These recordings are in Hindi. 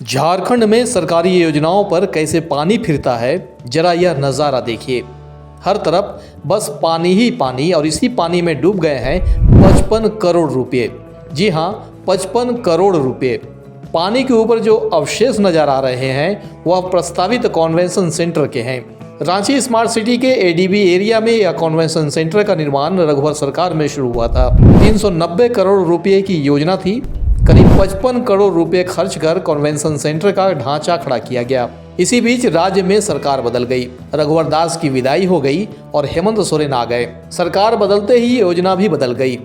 झारखंड में सरकारी योजनाओं पर कैसे पानी फिरता है, जरा यह नज़ारा देखिए। हर तरफ बस पानी ही पानी और इसी पानी में डूब गए हैं 55 करोड़ रुपए। जी हाँ, 55 करोड़ रुपए। पानी के ऊपर जो अवशेष नजर आ रहे हैं वह प्रस्तावित कन्वेंशन सेंटर के हैं। रांची स्मार्ट सिटी के एडीबी एरिया में यह कन्वेंशन सेंटर का निर्माण रघुवर सरकार में शुरू हुआ था। 390 करोड़ रुपए की योजना थी। करीब 55 करोड़ रुपए खर्च कर कन्वेंशन सेंटर का ढांचा खड़ा किया गया। इसी बीच राज्य में सरकार बदल गई, रघुवर दास की विदाई हो गई और हेमंत सोरेन आ गए। सरकार बदलते ही योजना भी बदल गई।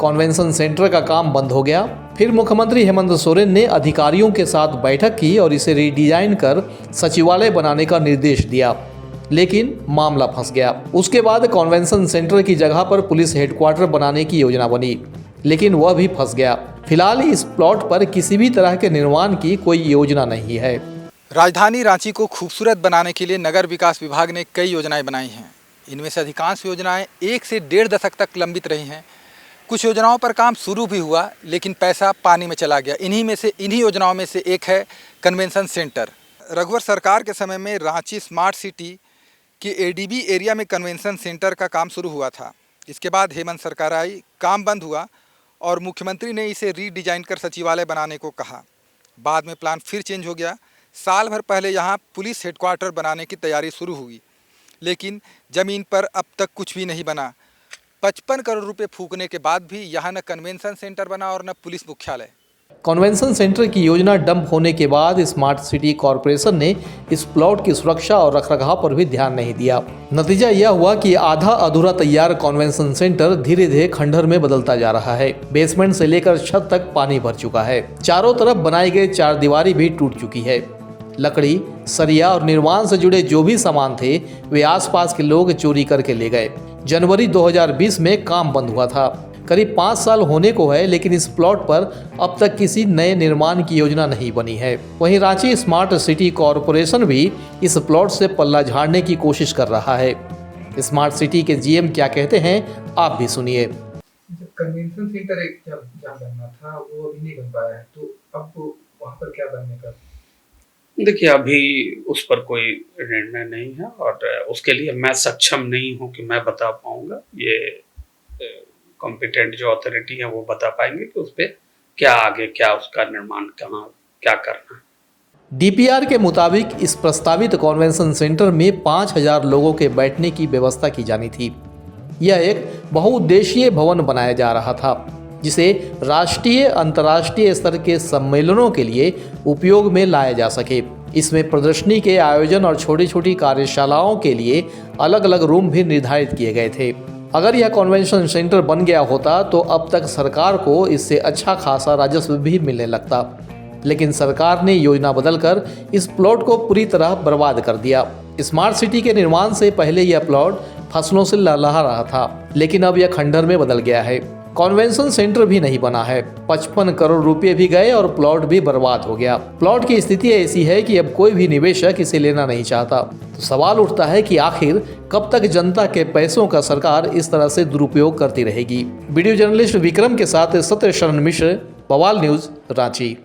कन्वेंशन सेंटर का काम बंद हो गया। फिर मुख्यमंत्री हेमंत सोरेन ने अधिकारियों के साथ बैठक की और इसे रीडिजाइन कर सचिवालय बनाने का निर्देश दिया, लेकिन मामला फंस गया। उसके बाद कन्वेंशन सेंटर की जगह पर पुलिस हेडक्वार्टर बनाने की योजना बनी, लेकिन वह भी फंस गया। फिलहाल इस प्लॉट पर किसी भी तरह के निर्माण की कोई योजना नहीं है। राजधानी रांची को खूबसूरत बनाने के लिए नगर विकास विभाग ने कई योजनाएं बनाई हैं। इनमें से अधिकांश योजनाएं 1 से 1.5 दशक तक लंबित रही हैं। कुछ योजनाओं पर काम शुरू भी हुआ, लेकिन पैसा पानी में चला गया। इन्हीं योजनाओं में से एक है कन्वेंशन सेंटर। रघुवर सरकार के समय में रांची स्मार्ट सिटी के एडीबी एरिया में कन्वेंशन सेंटर का काम शुरू हुआ था। इसके बाद हेमंत सरकार आई, काम बंद हुआ और मुख्यमंत्री ने इसे रीडिजाइन कर सचिवालय बनाने को कहा। बाद में प्लान फिर चेंज हो गया। साल भर पहले यहाँ पुलिस हेडक्वार्टर बनाने की तैयारी शुरू हुई, लेकिन ज़मीन पर अब तक कुछ भी नहीं बना। 55 करोड़ रुपए फूकने के बाद भी यहाँ न कन्वेंशन सेंटर बना और न पुलिस मुख्यालय। कन्वेंशन सेंटर की योजना डंप होने के बाद स्मार्ट सिटी कॉरपोरेशन ने इस प्लॉट की सुरक्षा और रखरखाव पर भी ध्यान नहीं दिया। नतीजा यह हुआ कि आधा अधूरा तैयार कन्वेंशन सेंटर धीरे धीरे खंडहर में बदलता जा रहा है। बेसमेंट से लेकर छत तक पानी भर चुका है। चारों तरफ बनाई गई चारदीवारी भी टूट चुकी है। लकड़ी, सरिया और निर्माण से जुड़े जो भी सामान थे वे आसपास के लोग चोरी करके ले गए। जनवरी 2020 में काम बंद हुआ था। करीब 5 साल होने को है, लेकिन इस प्लॉट पर अब तक किसी नए निर्माण की योजना नहीं बनी है। वहीं रांची स्मार्ट सिटी कॉरपोरेशन भी इस प्लॉट से पल्ला झाड़ने की कोशिश कर रहा है। स्मार्ट सिटी के जीएम क्या कहते हैं, आप भी सुनिए। कन्वेंशन सेंटर एक जहाँ बनना था वो अभी नहीं बन पाया है, तो अब वहाँ पर क्या बनने का? देखिए, अभी उस पर कोई निर्णय नहीं है और उसके लिए मैं सक्षम नहीं हूँ कि मैं बता पाऊंगा। ये कॉम्पिटेंट जो अथॉरिटी है वो बता पाएंगे कि उस पर क्या आगे, क्या उसका निर्माण कहाँ, क्या करना है। डीपीआर के मुताबिक इस प्रस्तावित कन्वेंशन सेंटर में 5000 लोगों के बैठने की व्यवस्था की जानी थी। यह एक बहुउद्देशीय भवन बनाया जा रहा था, जिसे राष्ट्रीय अंतर्राष्ट्रीय स्तर के सम्मेलनों के लिए उपयोग में लाया जा सके। इसमें प्रदर्शनी के आयोजन और छोटी छोटी कार्यशालाओं के लिए अलग अलग रूम भी निर्धारित किए गए थे। अगर यह कन्वेंशन सेंटर बन गया होता तो अब तक सरकार को इससे अच्छा खासा राजस्व भी मिलने लगता, लेकिन सरकार ने योजना बदलकर इस प्लॉट को पूरी तरह बर्बाद कर दिया। स्मार्ट सिटी के निर्माण से पहले यह प्लॉट फसलों से लहलहा रहा था, लेकिन अब यह खंडहर में बदल गया है। कन्वेंशन सेंटर भी नहीं बना है। 55 करोड़ रुपए भी गए और प्लॉट भी बर्बाद हो गया। प्लॉट की स्थिति ऐसी है कि अब कोई भी निवेशक इसे लेना नहीं चाहता। तो सवाल उठता है कि आखिर कब तक जनता के पैसों का सरकार इस तरह से दुरुपयोग करती रहेगी। वीडियो जर्नलिस्ट विक्रम के साथ सत्य शरण मिश्र, बवाल न्यूज, रांची।